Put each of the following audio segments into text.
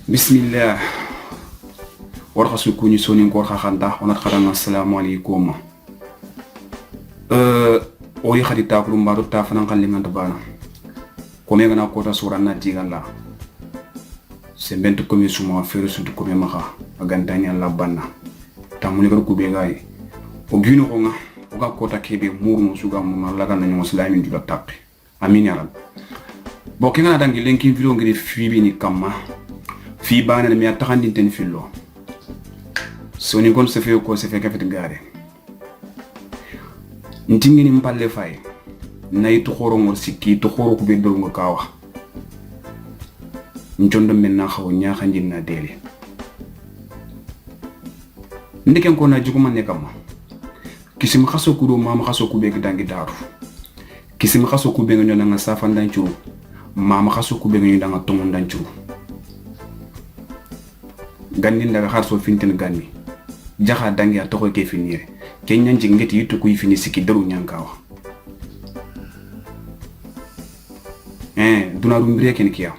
Bismillah. Warqa sukuni sonin ko khanta onat khadana assalamu alaykum. Ori khadita kulum baru ta fanan kallingan tabana. Kome gana kota surana jigalla. Sembentu komi suma feru suntu komi maka agantanya labanna. Tamuni gar kube gai. Ogino ko nga oga kota kebe murnu suga muma laga na muslimi dula tappi. Amin ya rab. Bokenga na dangi lenkin video ngiri fibi ni kama. Fi bana mi atakandi ten fillo. Soni kon se fe ko se fe kafet gare. Ntingini mpalle fay. Nay to khoro ngor sikki to khoro ko be dol ngo kawa. Njondo men na xaw nya xanjin na dele. Ndiken ko na juguma ne kama. Kisim xaso ku do mama xaso ku be dangi daru. Kisim xaso ku be nga nga safan dan ciuru. Mama xaso ku be nga nga tongon dan ciuru. Ganni daga harso fintin ganni jaha dangi a toko ke finire kenyan jingeti yitu ku fini siki daru nyankawa duna rumbire ken kiya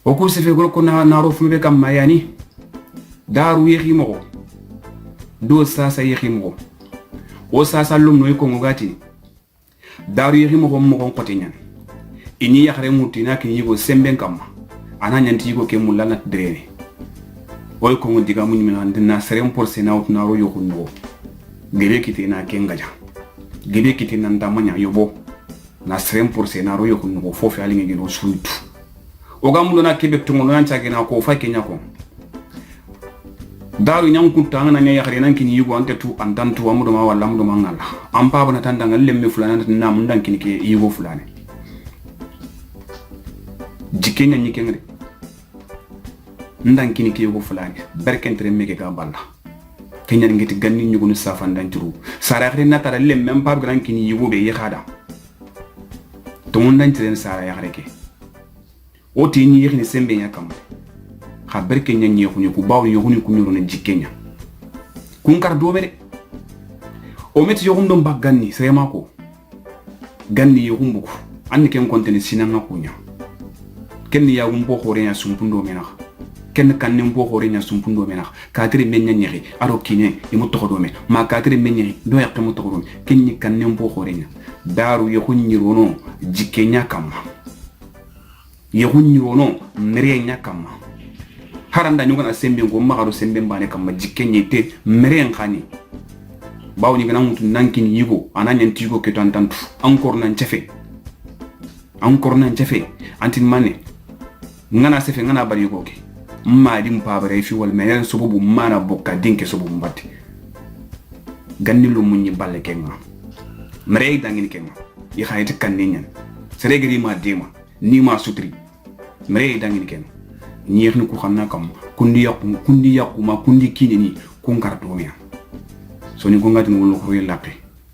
o ko se fe gol ko na ro fumbe kam mayani daru yehi mo do sasa yehi mo o sasa lum no ko ngati daru yehi mo ko kotinyan ini yakhare mutina kin yigo semben kam ananyanti yigo ke mulana drene oy ko ngodi ga mun min na serem por senawt na ro yo hunno gele kiti na kengaja gele kiti nan da manya yobo na serem por senaro yo hunno fofi ali ngi no suitu o ga mun na kebe to ngono yancha gena ko fa kenya ko daru nyam ku tanga na nya yakhare nan kini yugo ante tu andantu amudo ma walla amudo ma ngalla am pa bana tanda ngal lemme fulana na mun dan kini ke yugo fulane jikenya nyikengre ndan kini ke yugo fulani berkentre meke ga balla kenya ngiti ganni nyugunu safan dan turu sara khre na tara lem même pas gran kini yugo be yakhada to mun dan tren sara yakhreke o ti ni yakhni sembe yakam kha berkenya nyi khuni ku baw ni khuni ku nyoro na jikenya kun kar do mere o met yogum dom bak ganni sema ko ganni yogum buku anni ken kontene sinanga kunya ken ya gum bo khore ya sumpundo mena ken kannen bo hore nya sumpundo mena katri menya nyeri aro kine imu to do me ma katri menya do yakka mu to do ken ni kannen bo hore nya daru ye hunni rono jikenya kama ye hunni rono mere nya kama haranda nyugo na sembe ngo magaro sembe mbane kama jikenya te mere khani bawo ni gana mutu nankin yigo ananya ntigo ke tantantu encore nan chefe antin mane ngana sefe ngana bari ko ke madi mpabare fi wal menen sububu mana bokka dinke sububu mbatti ganni lu munyi balle kenga mrey dangini kenga yi khayti kanninyan seregri ma dima ni ma sutri mrey dangini kenga ñeexni ku xamna kam kundi yakku ma kundi kini ni kun karto miya so ni ko ngati no ko yelaqe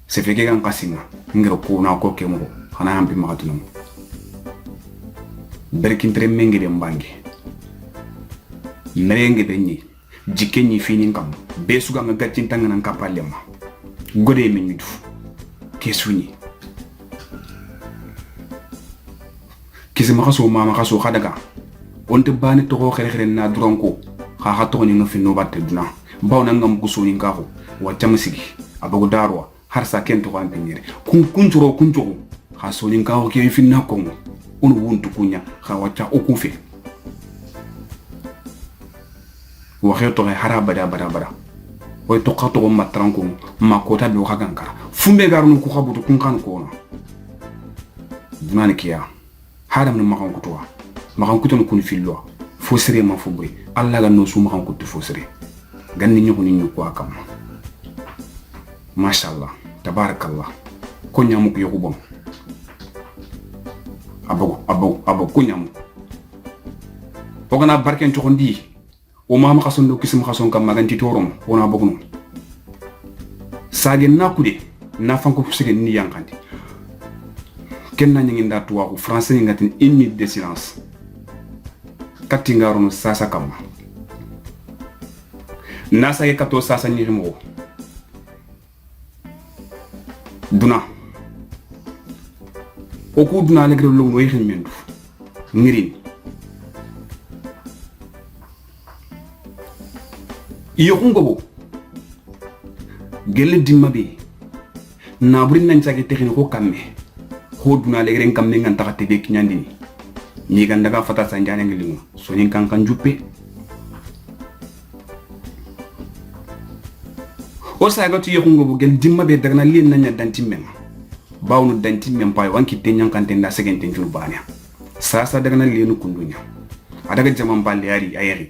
se feke kan qasima ngiro ko na ko kemo xana ambi magatulum berkin tre mengede mbangi merenge benni jikenni finin kam be suga nga gattin tangana kapalema gode min midu kesuni kisima khaso mama khaso khadaga onte bani to xere na dronko kha to ni no finno batte duna bawna ngam ko soni ngako wa tamasigi abago darwa har sa kento ko antenire kunchuro kha soni ngako ke finna ko on wuntu kunya kha wacha okufe waxe to haraba bada oy to qato matranko makota do khagankara fumbe garnu ku khabutu kun kan ko na manikiya haram no makan kutuwa makan kutun kun fillo fo sere ma fo buri alla ga no su makan kutu fo sere ganni nyugo ni ko akam mashallah tabarakallah ko nyamu ko yoku bon abo ko nyamu o gana barken to ndi o mama khason do kisim khason kam maganti torom wona bogno sage nakude na fanko fusige ni yankandi kenna nyingi ndatu wa français ngatin une minute de silence katti ngarono sasa kam na sage kato sasa ni rimo o ku duna alegre lo no yexin mendu ngirin iyo ngobo gelle dimma be na burin nan cage texin ko kamme ho duna alegre kamme ngan taxate be kinyandi ni ganda ga fata sanjane ngilingo so nyin kan juppe o saga tu iyo ngobo gel dimma be dagna lien nanya dantimmen bawnu dantimmen pay wanki tenyan kan tenda segenten jurbania sasa dagna lienu kundunya adaga jaman balle yari ayeri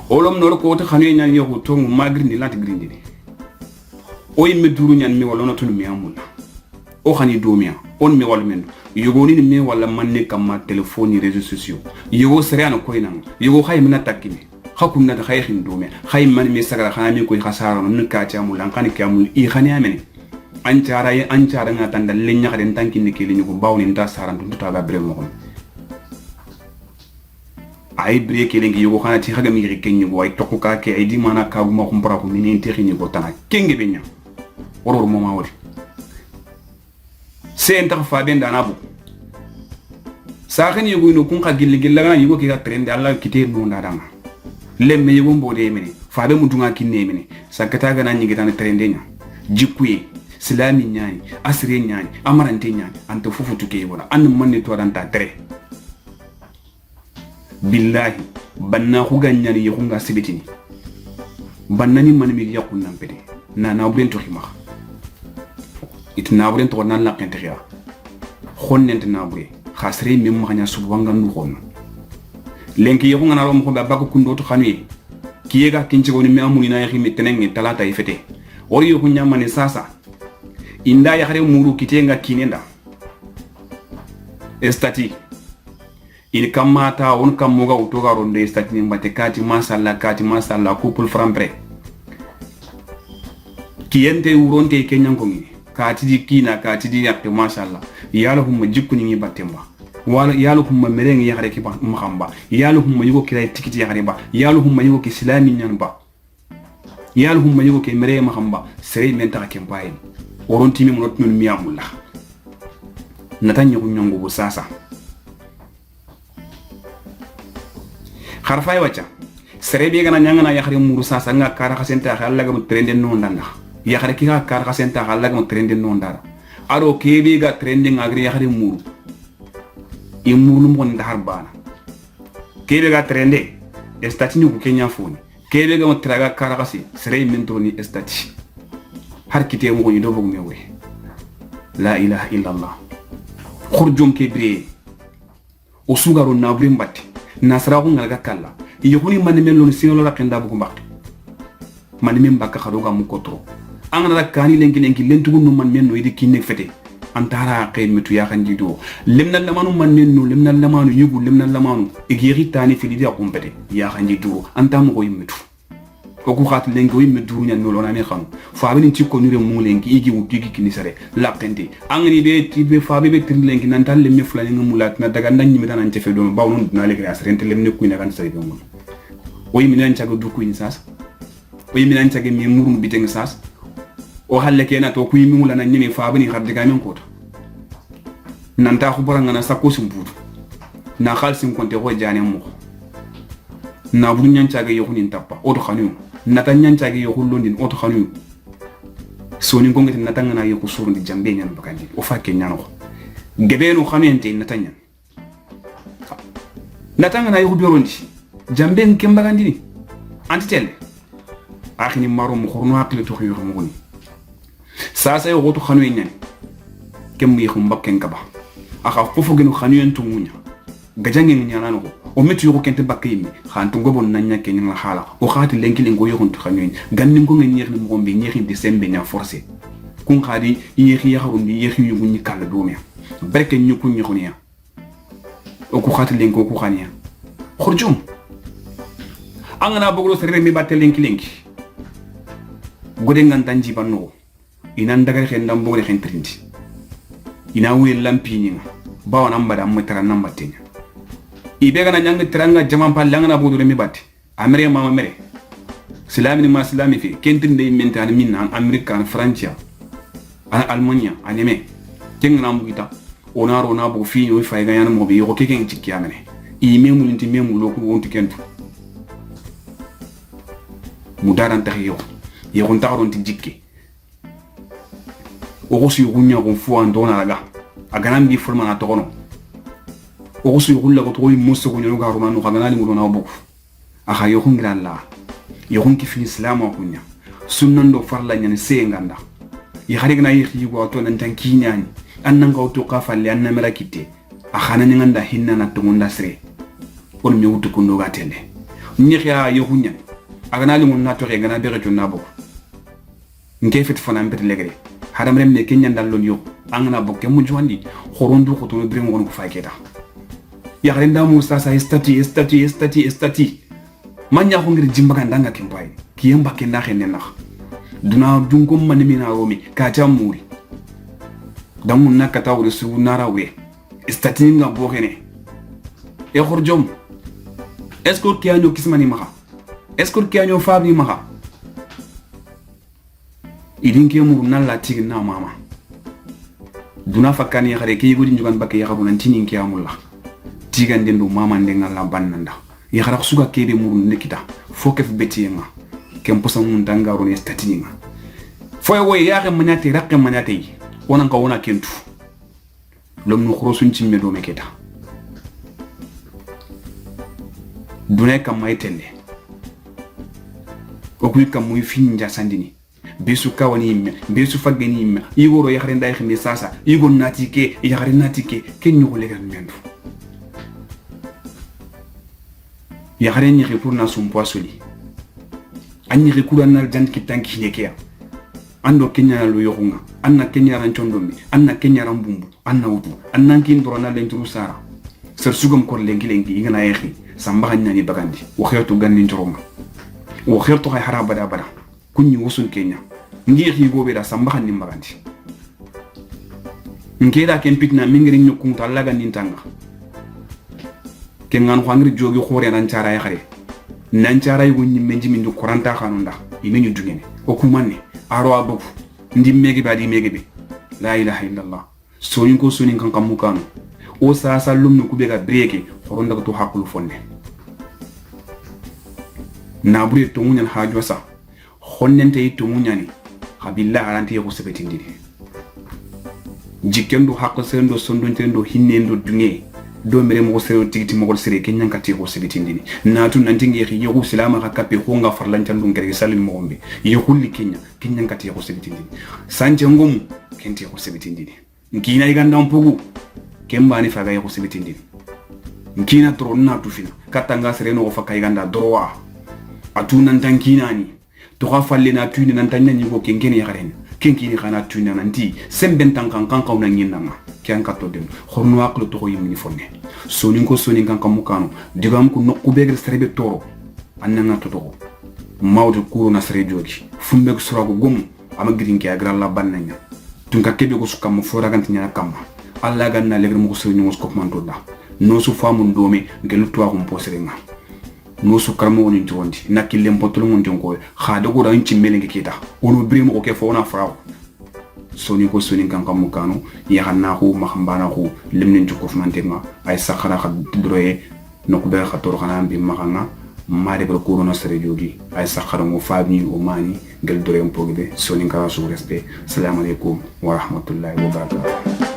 olom nor ko to xanu ñaan yo to magri ni lat grindi o yimme duru ñaan mi wala natul mi amul o xani domia on mi wala men yogoni ni mi wala manne kam téléphone réseaux sociaux yogo seriano ko inam yogo xay mi na takini xakum na xay xin domia xay man mi sagara xana mi ko xasaro no ka ci amul an xani kamul i xani amene an cara nga tanda lenya xaren tanki ni kili ko bawni nda saran tu ta ga bre mo ay bre kele ngi yogo xana ci xaga mi ri kenni way tokku ka ke ay di mana ka bu ma ko mbara ko mi ni texini ko tana kenge be nya woror mo ma wori sen tax fa ben dana bu sa xani yogo no kun xa gilli gilla ga yogo ki ga trende alla kite no ndadama lemme yogo mbode mene fa be mudunga kinne mene sakata ga na nyigi tan trende nya jikuye silami nyani asire nyani amarante nyani anta fufu tuke wala an manne to ranta tere billahi banna huga nyani yokunga sibitini banna ni man mi yakun nampede na bulen to xima itna bulen to nan la kenteria khonnent na bure khasre mi ma nya subwanga ndu khon lenki yokunga na rom ko ba ko kundo to khani kiyega kinci woni mi amuni na yaxi mi tenengi talata ifete wori yokunya mane sasa inda ya xare muru kitenga kinenda estati il kamata on kamuga utoga ronde estati ni mbate kati masalla couple frampre kiyente uronte kenyan ko ngi kati di kina kati di yakte masalla yalla humma jikku ni batemba wala yalla humma mereng ya xare ki ba mahamba yalla humma yugo kira tikiti ya xare ba yalla humma yugo ki islami nyan ba yalla humma yugo ki mere mahamba sey menta kempaye oronti mi monot min miamulla natanya ko nyongo bu sasa kharfay wacha serebe gana nyanga ya khare muru sasa nga kara khasenta khalla ga trende no ndanda ya khare ki ga kara khasenta khalla ga trende no ndara aro kebe ga trende ngagri ya khare muru imuru mo ndar bana kebe ga trende estati ni ku kenya foni kebe ga traga kara khasi sere mentro ni estati har kite mo ni do bog mewe la ilaha illa allah khurjum kebre o sugaro na brim batte nasra ko ngal gakalla yoni man men lon sino la kenda bu mbak man men bakka khado ga mu kotro angana kani lenki lentu no man men no yidi kinne fete antara qeymetu ya khandi do limna lamanu man nenno limna lamanu yugo limna lamanu igiri tani fili dia kumpete ya khandi do antam ko yimmetu ko ku khat lenki o yimmetu nyan no lona me xam fa bin ci ko nure mu lenki igi wu tigi kini sare la kende angani be ti be fa be tin lenki nan tal lemme fulani ngamulat na daga ndan nyimi tan ci fe do baw non na lekri asren te lemme ku ne kan sare do mon o yimi nan ciago du ku ni sas o yimi nan ciage mi murun biteng sas o halle kena to ku yimi mula nan nyimi fa bani khar diga men ko to nan ta khu boranga na sakko sumbudu na khalsim konte ko jane mo na bu nyan ciage yo kunin tappa o to khanu nata nyan ciage yo kullondin o to khanu so ni ngongeti natanga na yo ku surundi jambe nyan bakandi o fa ke nyano gebeno khamente natanya natanga na yo biorondi jambe nkembagandi ni antitele akhini maro mo khorno akle to khiyo mo goni sasa yo goto khanu nyan kemmi khum bakken kaba akha fofu genu khanu yentu munya gajange nyana no o metu yo kente bakkimi khantu ngobon nanya kenni la hala o khati lenki lengo yo khontu khanu gannim ko ngeni yexni mo mbi ñexi de sembe nya forcé kun khadi yexi ya xarundi yexi yu ñi kala doomia barke ñu ku ñi xoniya o ku khati lengo ku khaniya khurjum angana bogro sere mi batte lenki gode ngantanji banno ina ndaga xen ndam bogre xen trindi ina wi lampini bawana mbada mutara namba tenya ibega na nyanga tiranga jaman pa langana bodo mi batte amere mama mere silami ni ma silami fi kentinde mentani minna american francia ana almania aneme kenga mugita onaro na bu fi no fa ga yana mo be yo keken cikki amene i memu linti memu loku wonti kentu mudaran tahiyo ye on taron ti jikki o ko su yunya ko fu an dona laga agana mbi fulma na tokono o ko su yulla ko to musso ko nyoga ruma no kagana ni mo na buku aha yo hungira la yo hunki fi islam ko nya sunnan do farla nyane se nganda yi xari gna yi xigo to nan tan kinyani annan ko to ka falle anna mera kitte axana ni nganda hinna na to ngunda sre on nyewtu ko ndoga tende ni xia yo hunya agana li mun na to re gana bere to nabo nke fit fona mbet legre haram rem ne kenya dal lon yo angana bokke mu jondi xorondu ko to no brim won ko fayketa ya xari nda musa sa estati manya ko ngir jimbaga ndanga kimbay kiyamba kenda xene nax duna dunko man mina romi ka ta muri dan mun nakata wuri su narawe statinga bo xene e xorjom est-ce que kianyo kismani maha est-ce que kianyo fabi maha idin ke muru nan la tigi na mama duna fakani xare ke yigodi njugan bakke yaxabu nan tinin ke amulla tigan dendu mama ndenga la bannanda ya xara suga kebe muru nekita fokef betiyenga kem posa mun dangaro ne statinga foy woy ya xe manati rakke manati wona ka wona kentu lom no khrosun ci medo meketa dune kam maytende o kuy kam muy finja sandini besu kawani imme besu fageni imme igoro ya xare nday ximi sasa igon natike ya xare natike ken ñu ko legal mendu ya xare ñi pour na sum poisoli anni rekura nal jan kitanki nekia ando kenya lo yoxunga anna kenya ran chondombi anna kenya ran bumbu anna wutu anna kin drona len tru sara ser sugam ko lengi ingana yexi samba nyani bagandi wo xeetu ganni njoronga wo xeetu hay haraba da bara kunni wosun kenya ngi xi gobe da samba xanni magandi ngeda ken pitna mingri nyukun talaga nintanga ken ngan xangri jogi xore nan cara ya xare nan cara yugo nyimme njimi ndu koranta xanunda imenyu dungene o kumanne aro abuku ndi mege badi mege be la ilaha illallah sonin ko sonin kan kamukano o sa lumnu kubega breke horonda ko to hakulu fonne na buri to munyal haajo sa honnente to munyani habilla aranti ko sebetindini jikendo hakko sendo sondonte hinnendo dunge do mere mo sero tigiti mo sere kenyan kati ko sebetindini natu nantingi xi yoku silama ka kape ko nga farlantan dum gere salim mo ombe yokulli kenyan kati ko sebetindini sanje ngom kenti ko sebetindini nkina iganda mpugu kembani faga ko sebetindini nkina tro na tufina katanga sere no faka iganda droa atuna ntankina ni to gafalle na tuni nan tanna ni go kenkene ya garen kenkini kana tuni nanti semben tankan kan kauna nyinama kyan katto den khorno aqlu to yimni fonne sonin ko sonin kan kamukano digam ko nokku begre serebe toro annanga to to mawdu kuro na sere jogi fumbe ko surago gom ama girinke agra la bannanya tunka kebe ko sukam fo raganti nyana kamma alla ganna legre mo ko sere nyos ko mantoda no su famu ndome gelu to ko poserenga no su karmo woni jondi nakille mbotolo mon jonko khado ko ran cimmele kita ono brimo ko ke fo na fraaw soni ko soni kan kamukano ya hanna ko mahambana ko lemnen jukko fmantenga ay sakhara khad droye no ko be khator khana bi mahanga mare ko corona sere jogi ay sakhara mo fabi o mani gel droye mpogibe soni ka su respect assalamu alaikum wa rahmatullahi wa barakatuh